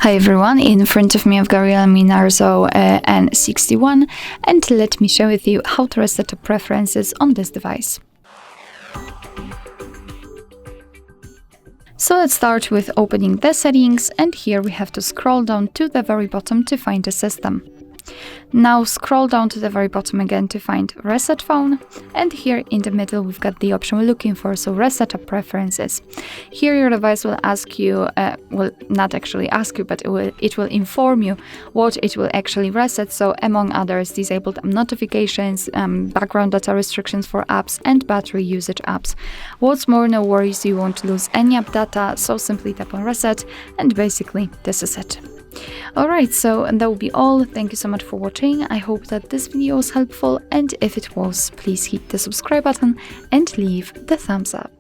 Hi everyone, in front of me I've got REALME Narzo N61, and let me share with you how to reset the preferences on this device. So let's start with opening the settings, and here we have to scroll down to the very bottom to find the system. Now scroll down to the very bottom again to find Reset Phone, and here in the middle we've got the option we're looking for, so Reset Preferences. Here your device will ask you, will not actually ask you, but it will inform you what it will actually reset, so among others disabled notifications, background data restrictions for apps and battery usage apps. What's more, no worries, you won't lose any app data, so simply tap on Reset and basically this is it. Alright, so that will be all. Thank you so much for watching. I hope that this video was helpful, and if it was, please hit the subscribe button and leave the thumbs up.